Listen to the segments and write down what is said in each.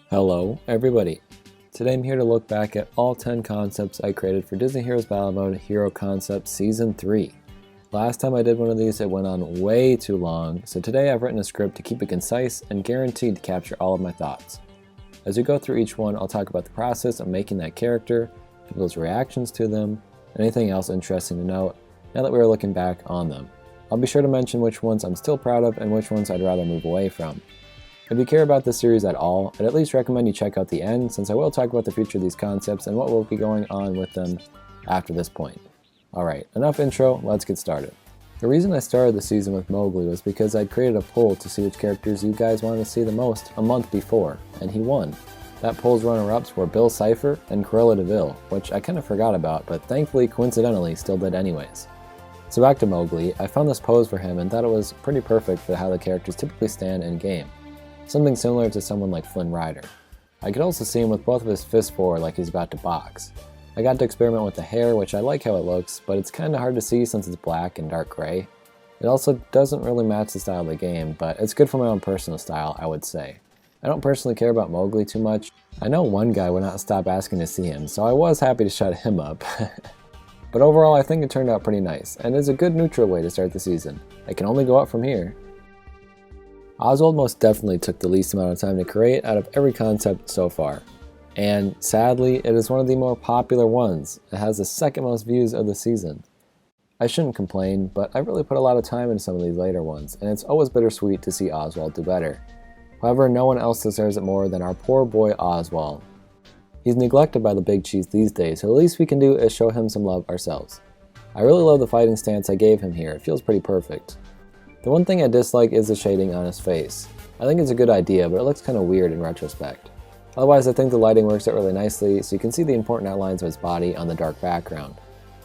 Hello everybody! Today I'm here to look back at all 10 concepts I created for Disney Heroes Battle Mode Hero Concept Season 3. Last time I did one of these it went on way too long, so today I've written a script to keep it concise and guaranteed to capture all of my thoughts. As we go through each one, I'll talk about the process of making that character, people's reactions to them, and anything else interesting to note now that we are looking back on them. I'll be sure to mention which ones I'm still proud of and which ones I'd rather move away from. If you care about this series at all, I'd at least recommend you check out the end, since I will talk about the future of these concepts and what will be going on with them after this point. Alright, enough intro, let's get started. The reason I started the season with Mowgli was because I'd created a poll to see which characters you guys wanted to see the most a month before, and he won. That poll's runner-ups were Cipher and Cruella de Vil, which I kind of forgot about, but thankfully coincidentally still did anyways. So back to Mowgli, I found this pose for him and thought it was pretty perfect for how the characters typically stand in game. Something similar to someone like Flynn Rider. I could also see him with both of his fists forward like he's about to box. I got to experiment with the hair, which I like how it looks, but it's kinda hard to see since it's black and dark gray. It also doesn't really match the style of the game, but it's good for my own personal style, I would say. I don't personally care about Mowgli too much. I know one guy would not stop asking to see him, so I was happy to shut him up. But overall I think it turned out pretty nice, and is a good neutral way to start the season. It can only go up from here. Oswald most definitely took the least amount of time to create out of every concept so far. And sadly, it is one of the more popular ones. It has the second most views of the season. I shouldn't complain, but I really put a lot of time into some of these later ones, and it's always bittersweet to see Oswald do better. However, no one else deserves it more than our poor boy Oswald. He's neglected by the big cheese these days, so the least we can do is show him some love ourselves. I really love the fighting stance I gave him here, it feels pretty perfect. The one thing I dislike is the shading on his face. I think it's a good idea, but it looks kinda weird in retrospect. Otherwise, I think the lighting works out really nicely, so you can see the important outlines of his body on the dark background.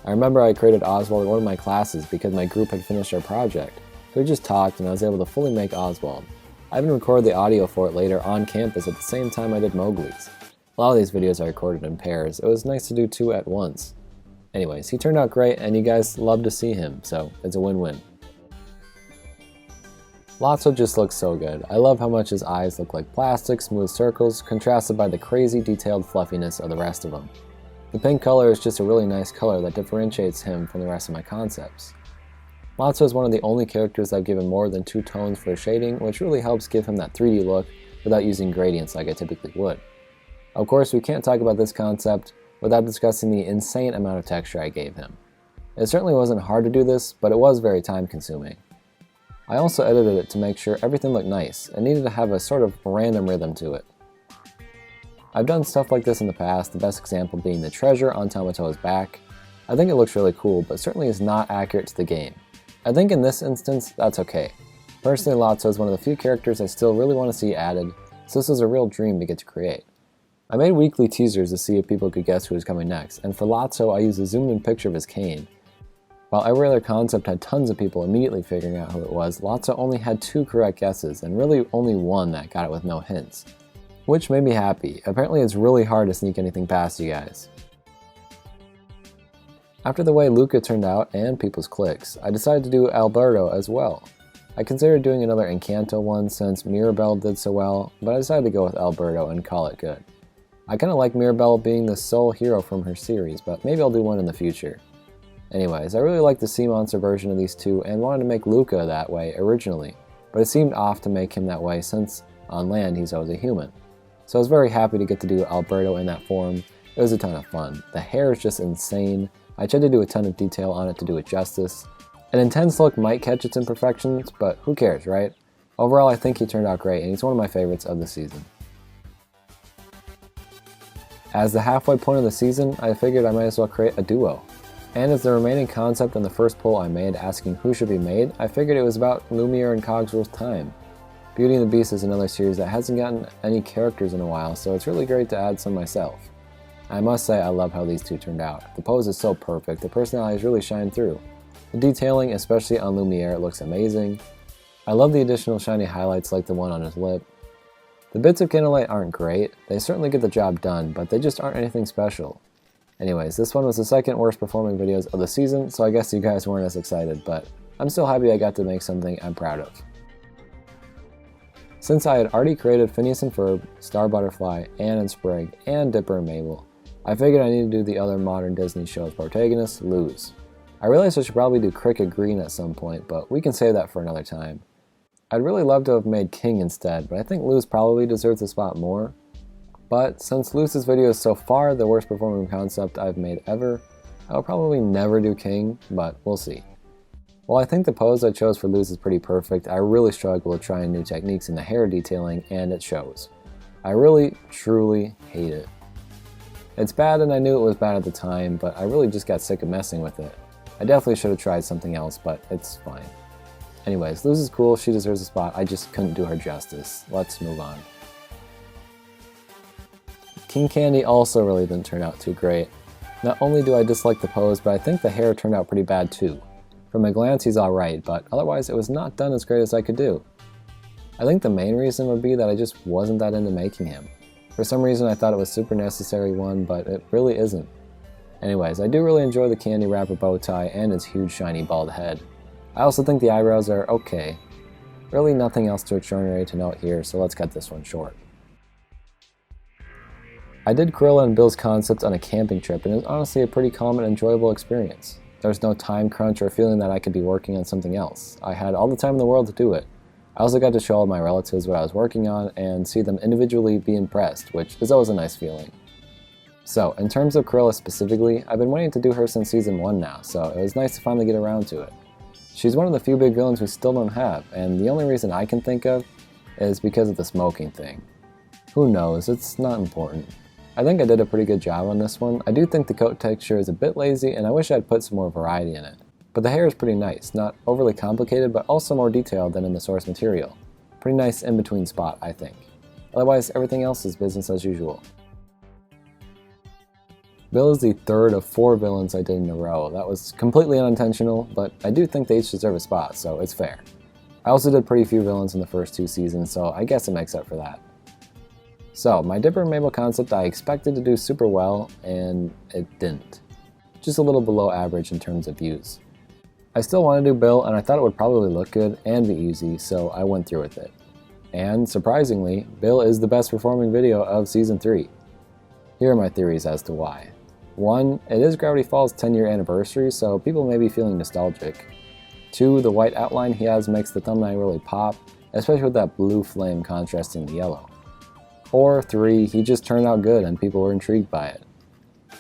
I remember I created Oswald in one of my classes because my group had finished our project, so we just talked and I was able to fully make Oswald. I even recorded the audio for it later on campus at the same time I did Mowgli's. A lot of these videos I recorded in pairs, it was nice to do two at once. Anyways, he turned out great and you guys love to see him, so it's a win-win. Lotso just looks so good. I love how much his eyes look like plastic, smooth circles, contrasted by the crazy detailed fluffiness of the rest of him. The pink color is just a really nice color that differentiates him from the rest of my concepts. Lotso is one of the only characters I've given more than 2 tones for shading, which really helps give him that 3D look without using gradients like I typically would. Of course, we can't talk about this concept without discussing the insane amount of texture I gave him. It certainly wasn't hard to do this, but it was very time consuming. I also edited it to make sure everything looked nice and needed to have a sort of random rhythm to it. I've done stuff like this in the past, the best example being the treasure on Tamatoa's back. I think it looks really cool, but certainly is not accurate to the game. I think in this instance, that's okay. Personally, Lotso is one of the few characters I still really want to see added, so this is a real dream to get to create. I made weekly teasers to see if people could guess who was coming next, and for Lotso I used a zoomed in picture of his cane. While every other concept had tons of people immediately figuring out who it was, Lotso only had 2 correct guesses, and really only one that got it with no hints. Which made me happy. Apparently it's really hard to sneak anything past you guys. After the way Luca turned out, and people's clicks, I decided to do Alberto as well. I considered doing another Encanto one since Mirabelle did so well, but I decided to go with Alberto and call it good. I kinda like Mirabelle being the sole hero from her series, but maybe I'll do one in the future. Anyways, I really like the sea monster version of these two and wanted to make Luca that way originally, but it seemed off to make him that way since on land he's always a human. So I was very happy to get to do Alberto in that form. It was a ton of fun. The hair is just insane. I tried to do a ton of detail on it to do it justice. An intense look might catch its imperfections, but who cares, right? Overall, I think he turned out great and he's one of my favorites of the season. As the halfway point of the season, I figured I might as well create a duo. And as the remaining concept in the first poll I made asking who should be made, I figured it was about Lumiere and Cogsworth time. Beauty and the Beast is another series that hasn't gotten any characters in a while, so it's really great to add some myself. I must say I love how these two turned out. The pose is so perfect, the personalities really shine through. The detailing, especially on Lumiere, looks amazing. I love the additional shiny highlights like the one on his lip. The bits of candlelight aren't great, they certainly get the job done, but they just aren't anything special. Anyways, this one was the second worst performing videos of the season, so I guess you guys weren't as excited, but I'm still happy I got to make something I'm proud of. Since I had already created Phineas and Ferb, Star Butterfly, Anne and Sprig, and Dipper and Mabel, I figured I needed to do the other modern Disney show's protagonist, Luz. I realized I should probably do Cricket Green at some point, but we can save that for another time. I'd really love to have made King instead, but I think Luz probably deserves the spot more. But since Luz's video is so far the worst performing concept I've made ever, I'll probably never do King, but we'll see. While I think the pose I chose for Luz is pretty perfect, I really struggle with trying new techniques in the hair detailing, and it shows. I really, truly hate it. It's bad and I knew it was bad at the time, but I really just got sick of messing with it. I definitely should have tried something else, but it's fine. Anyways, Luz is cool, she deserves a spot, I just couldn't do her justice. Let's move on. King Candy also really didn't turn out too great. Not only do I dislike the pose, but I think the hair turned out pretty bad too. From a glance he's alright, but otherwise it was not done as great as I could do. I think the main reason would be that I just wasn't that into making him. For some reason I thought it was super necessary one, but it really isn't. Anyways, I do really enjoy the candy wrapper bow tie and his huge shiny bald head. I also think the eyebrows are okay. Really nothing else too extraordinary to note here, so let's cut this one short. I did Cruella and Bill's concept on a camping trip, and it was honestly a pretty calm and enjoyable experience. There was no time crunch or feeling that I could be working on something else. I had all the time in the world to do it. I also got to show all my relatives what I was working on and see them individually be impressed, which is always a nice feeling. So, in terms of Cruella specifically, I've been wanting to do her since season 1 now, so it was nice to finally get around to it. She's one of the few big villains we still don't have, and the only reason I can think of is because of the smoking thing. Who knows, it's not important. I think I did a pretty good job on this one. I do think the coat texture is a bit lazy and I wish I'd put some more variety in it. But the hair is pretty nice, not overly complicated but also more detailed than in the source material. Pretty nice in-between spot, I think. Otherwise, everything else is business as usual. Bill is the third of 4 villains I did in a row. That was completely unintentional, but I do think they each deserve a spot, so it's fair. I also did pretty few villains in the first 2 seasons, so I guess it makes up for that. So, my Dipper and Mabel concept I expected to do super well, and it didn't. Just a little below average in terms of views. I still want to do Bill, and I thought it would probably look good and be easy, so I went through with it. And, surprisingly, Bill is the best performing video of Season 3. Here are my theories as to why. 1, it is Gravity Falls' 10-year anniversary, so people may be feeling nostalgic. 2, the white outline he has makes the thumbnail really pop, especially with that blue flame contrasting the yellow. Or 3, he just turned out good and people were intrigued by it.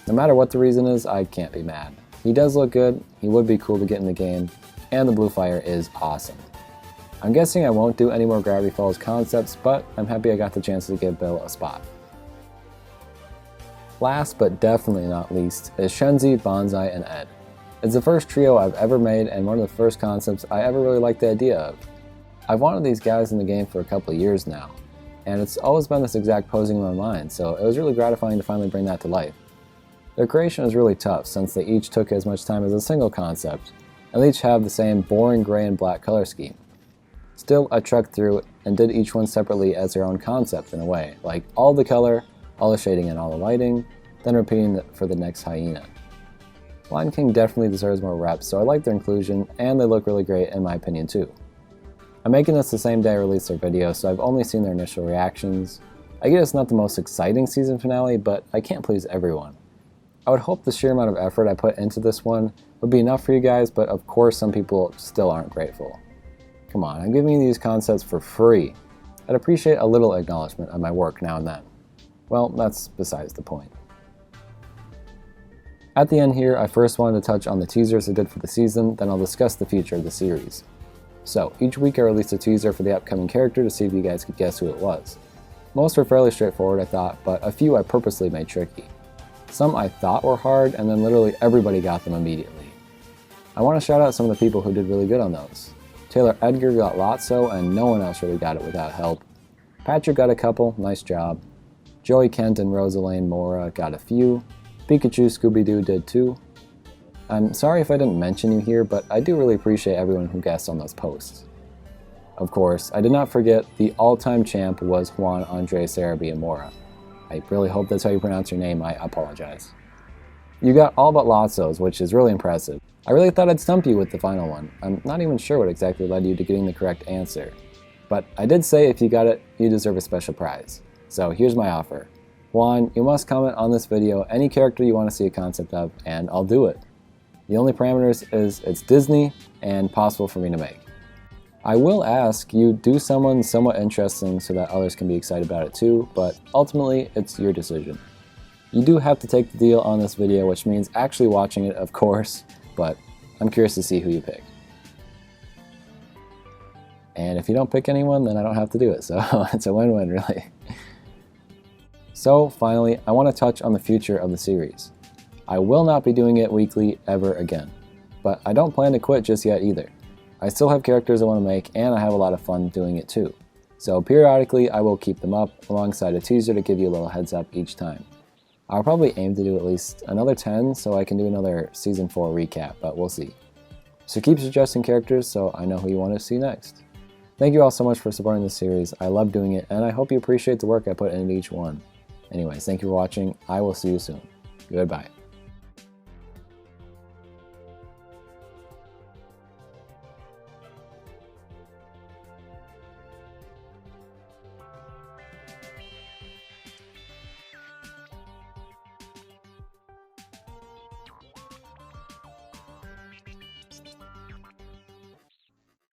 No matter what the reason is, I can't be mad. He does look good, he would be cool to get in the game, and the blue fire is awesome. I'm guessing I won't do any more Gravity Falls concepts, but I'm happy I got the chance to give Bill a spot. Last but definitely not least is Shenzi, Banzai, and Ed. It's the first trio I've ever made and one of the first concepts I ever really liked the idea of. I've wanted these guys in the game for a couple of years now, and it's always been this exact posing in my mind, so it was really gratifying to finally bring that to life. Their creation was really tough since they each took as much time as a single concept, and they each have the same boring gray and black color scheme. Still, I trekked through and did each one separately as their own concept in a way, like all the color, all the shading and all the lighting, then repeating it for the next hyena. Lion King definitely deserves more reps, so I like their inclusion, and they look really great in my opinion too. I'm making this the same day I released their video, so I've only seen their initial reactions. I get it's not the most exciting season finale, but I can't please everyone. I would hope the sheer amount of effort I put into this one would be enough for you guys, but of course some people still aren't grateful. Come on, I'm giving you these concepts for free. I'd appreciate a little acknowledgement of my work now and then. Well, that's besides the point. At the end here, I first wanted to touch on the teasers I did for the season, then I'll discuss the future of the series. So, each week I released a teaser for the upcoming character to see if you guys could guess who it was. Most were fairly straightforward, I thought, but a few I purposely made tricky. Some I thought were hard, and then literally everybody got them immediately. I want to shout out some of the people who did really good on those. Taylor Edgar got Lotso, and no one else really got it without help. Patrick got a couple, nice job. Joey Kent and Rosalane Mora got a few. Pikachu Scooby-Doo did too. I'm sorry if I didn't mention you here, but I do really appreciate everyone who guessed on those posts. Of course, I did not forget the all-time champ was Juan Andres Mora. I really hope that's how you pronounce your name, I apologize. You got all but Lotso's, which is really impressive. I really thought I'd stump you with the final one. I'm not even sure what exactly led you to getting the correct answer. But I did say if you got it, you deserve a special prize. So here's my offer. 1, you must comment on this video any character you want to see a concept of, and I'll do it. The only parameters is it's Disney and possible for me to make. I will ask you do someone somewhat interesting so that others can be excited about it too, but ultimately it's your decision. You do have to take the deal on this video, which means actually watching it, of course, but I'm curious to see who you pick. And if you don't pick anyone, then I don't have to do it, so it's a win-win really. So finally, I want to touch on the future of the series. I will not be doing it weekly ever again, but I don't plan to quit just yet either. I still have characters I want to make, and I have a lot of fun doing it too. So periodically I will keep them up alongside a teaser to give you a little heads up each time. I'll probably aim to do at least another 10 so I can do another Season 4 recap, but we'll see. So keep suggesting characters so I know who you want to see next. Thank you all so much for supporting this series. I love doing it, and I hope you appreciate the work I put into each one. Anyways, thank you for watching. I will see you soon. Goodbye.